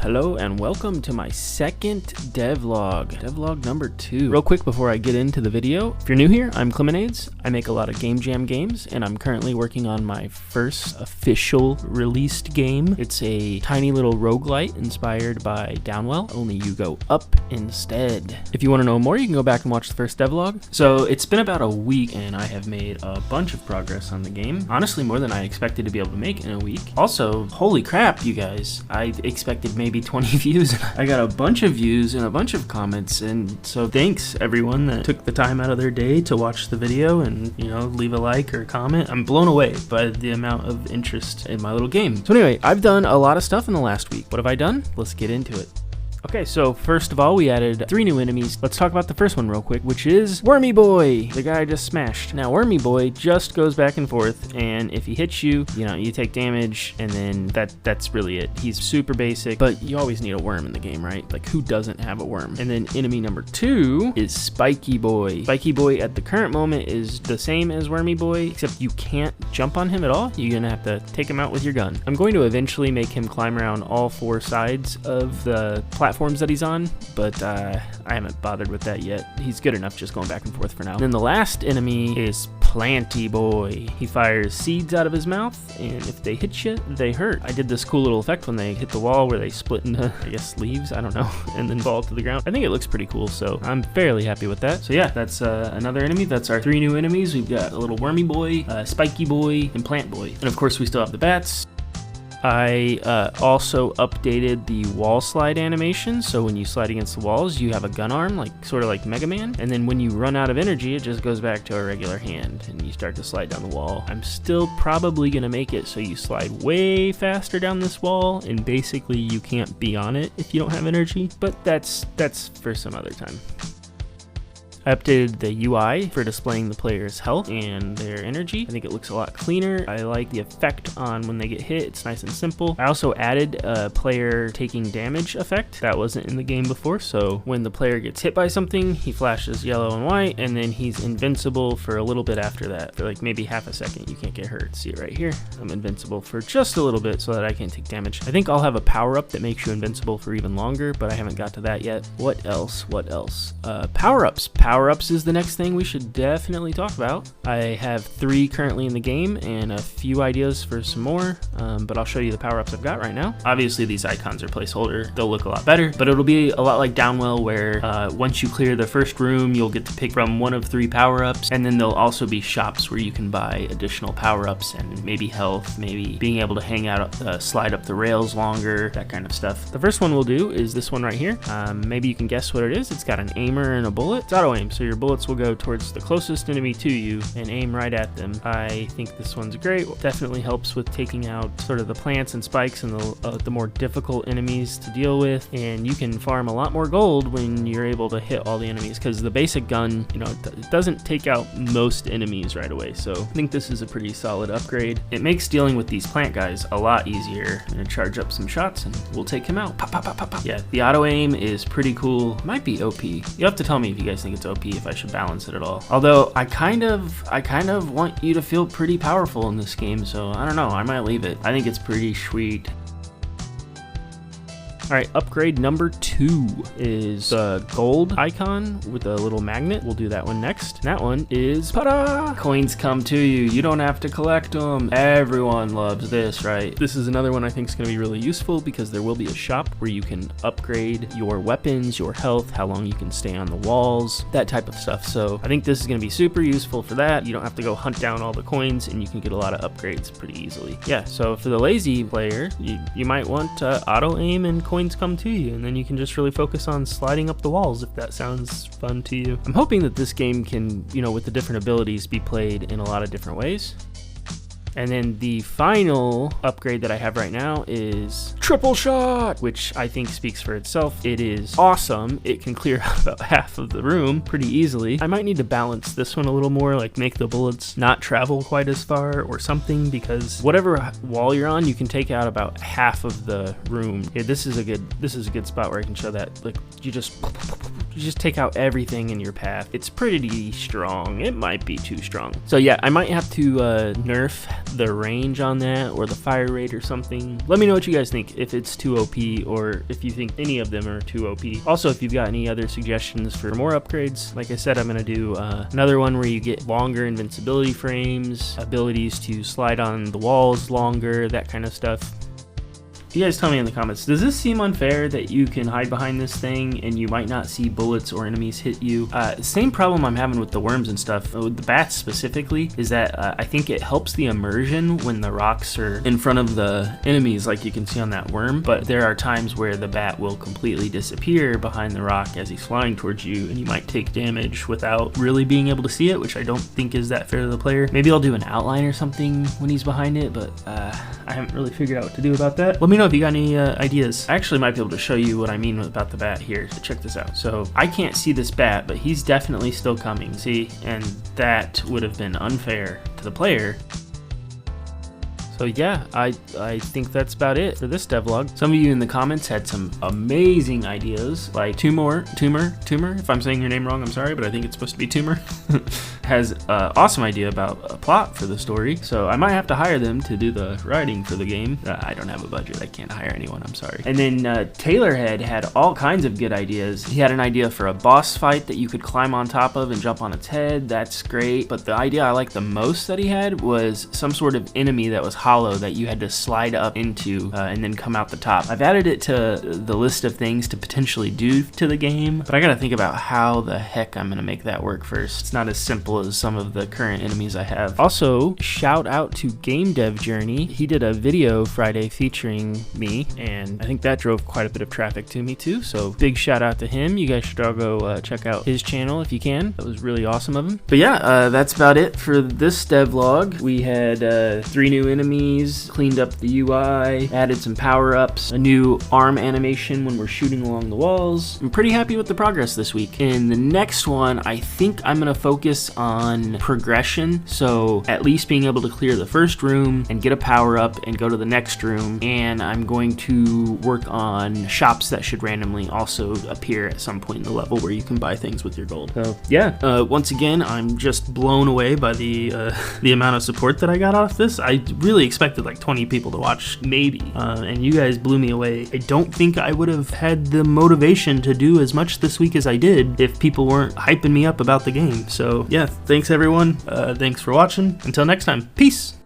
Hello and welcome to my second devlog number 2. Real quick before I get into the video, if you're new here, I'm Clemonades. I make a lot of game jam games and I'm currently working on my first official released game. It's a tiny little roguelite inspired by Downwell, only you go up instead. If you want to know more, you can go back and watch the first devlog. So it's been about a week and I have made a bunch of progress on the game. Honestly, more than I expected to be able to make in a week. Also, holy crap, you guys. I expected maybe 20 views. I got a bunch of views and a bunch of comments, and so thanks everyone that took the time out of their day to watch the video and, you know, leave a like or comment. I'm blown away by the amount of interest in my little game. So anyway, I've done a lot of stuff in the last week. What have I done? Let's get into it. Okay, so first of all, we added 3 new enemies. Let's talk about the first one real quick, which is Wormy Boy, the guy I just smashed. Now, Wormy Boy just goes back and forth, and if he hits you, you take damage, and then that's really it. He's super basic, but you always need a worm in the game, right? Like, who doesn't have a worm? And then enemy number 2 is Spiky Boy. Spiky Boy at the current moment is the same as Wormy Boy, except you can't jump on him at all. You're gonna have to take him out with your gun. I'm going to eventually make him climb around all 4 sides of the platforms that he's on, but I haven't bothered with that yet. He's good enough just going back and forth for now. And then the last enemy is Planty Boy. He fires seeds out of his mouth, and if they hit you, they hurt. I did this cool little effect when they hit the wall where they split into, I guess, leaves, I don't know, and then fall to the ground. I think it looks pretty cool, so I'm fairly happy with that. So yeah, that's another enemy. That's our 3 new enemies. We've got a little Wormy Boy, Spiky Boy, and Plant Boy. And of course, we still have the bats. I also updated the wall slide animation, so when you slide against the walls, you have a gun arm, sort of like Mega Man, and then when you run out of energy, it just goes back to a regular hand, and you start to slide down the wall. I'm still probably gonna make it so you slide way faster down this wall, and basically you can't be on it if you don't have energy, but that's for some other time. I updated the UI for displaying the player's health and their energy. I think it looks a lot cleaner. I like the effect on when they get hit. It's nice and simple. I also added a player taking damage effect. That wasn't in the game before, so when the player gets hit by something, he flashes yellow and white, and then he's invincible for a little bit after that. For like maybe half a second, you can't get hurt. See it right here? I'm invincible for just a little bit so that I can take damage. I think I'll have a power-up that makes you invincible for even longer, but I haven't got to that yet. What else? Power-ups. Power-ups is the next thing we should definitely talk about. I have 3 currently in the game and a few ideas for some more, but I'll show you the power-ups I've got right now. Obviously, these icons are placeholder. They'll look a lot better, but it'll be a lot like Downwell, where once you clear the first room, you'll get to pick from 1 of 3 power-ups, and then there'll also be shops where you can buy additional power-ups and maybe health, maybe being able to hang out, slide up the rails longer, that kind of stuff. The first one we'll do is this one right here. Maybe you can guess what it is. It's got an aimer and a bullet. It's auto aim, so your bullets will go towards the closest enemy to you and aim right at them. I think this one's great. Definitely helps with taking out sort of the plants and spikes and the more difficult enemies to deal with, and you can farm a lot more gold when you're able to hit all the enemies, because the basic gun, it doesn't take out most enemies right away, so I think this is a pretty solid upgrade. It makes dealing with these plant guys a lot easier. I'm gonna charge up some shots and we'll take him out. Pop, pop, pop, pop, pop. Yeah, the auto aim is pretty cool. Might be OP. You'll have to tell me if you guys think it's OP, if I should balance it at all. Although I kind of want you to feel pretty powerful in this game, so I don't know, I might leave it. I think it's pretty sweet. Alright, upgrade number 2 is the gold icon with a little magnet. We'll do that one next. That one is, ta-da! Coins come to you. You don't have to collect them. Everyone loves this, right? This is another one I think is going to be really useful, because there will be a shop where you can upgrade your weapons, your health, how long you can stay on the walls, that type of stuff. So I think this is going to be super useful for that. You don't have to go hunt down all the coins, and you can get a lot of upgrades pretty easily. Yeah, so for the lazy player, you might want auto aim and coins come to you, and then you can just really focus on sliding up the walls, if that sounds fun to you. I'm hoping that this game can, with the different abilities, be played in a lot of different ways. And then the final upgrade that I have right now is Triple Shot, which I think speaks for itself. It is awesome. It can clear about half of the room pretty easily. I might need to balance this one a little more, like make the bullets not travel quite as far or something, because whatever wall you're on, you can take out about half of the room. Yeah, this is a good spot where I can show that. Like, you just You just take out everything in your path. It's pretty strong. It might be too strong. So yeah, I might have to nerf the range on that or the fire rate or something. Let me know what you guys think, if it's too OP or if you think any of them are too OP. Also, if you've got any other suggestions for more upgrades, like I said, I'm going to do another one where you get longer invincibility frames, abilities to slide on the walls longer, that kind of stuff. You guys tell me in the comments, does this seem unfair that you can hide behind this thing and you might not see bullets or enemies hit you? Same problem I'm having with the worms and stuff, with the bats specifically, is that I think it helps the immersion when the rocks are in front of the enemies, like you can see on that worm, but there are times where the bat will completely disappear behind the rock as he's flying towards you, and you might take damage without really being able to see it, which I don't think is that fair to the player. Maybe I'll do an outline or something when he's behind it, but I haven't really figured out what to do about that. Let me know if you got any ideas. I actually might be able to show you what I mean about the bat here. So check this out. So I can't see this bat, but he's definitely still coming. See, and that would have been unfair to the player. So yeah, I think that's about it for this devlog. Some of you in the comments had some amazing ideas, like Tumor, if I'm saying your name wrong, I'm sorry, but I think it's supposed to be Tumor, has an awesome idea about a plot for the story. So I might have to hire them to do the writing for the game. I don't have a budget, I can't hire anyone, I'm sorry. And then Taylorhead had all kinds of good ideas. He had an idea for a boss fight that you could climb on top of and jump on its head. That's great. But the idea I liked the most that he had was some sort of enemy that was hollow that you had to slide up into and then come out the top. I've added it to the list of things to potentially do to the game, but I gotta think about how the heck I'm gonna make that work first. It's not as simple as some of the current enemies I have. Also, shout out to Gamedev Journey. He did a video Friday featuring me, and I think that drove quite a bit of traffic to me too, so big shout out to him. You guys should all go check out his channel if you can. That was really awesome of him. But yeah, that's about it for this devlog. We had 3 new enemies, cleaned up the UI, added some power-ups, a new arm animation when we're shooting along the walls. I'm pretty happy with the progress this week. In the next one, I think I'm gonna focus on progression, so at least being able to clear the first room and get a power-up and go to the next room, and I'm going to work on shops that should randomly also appear at some point in the level where you can buy things with your gold. So yeah, once again, I'm just blown away by the amount of support that I got off this. I really expected like 20 people to watch, maybe, and you guys blew me away. I don't think I would have had the motivation to do as much this week as I did if people weren't hyping me up about the game. So yeah, thanks everyone. Thanks for watching. Until next time, peace.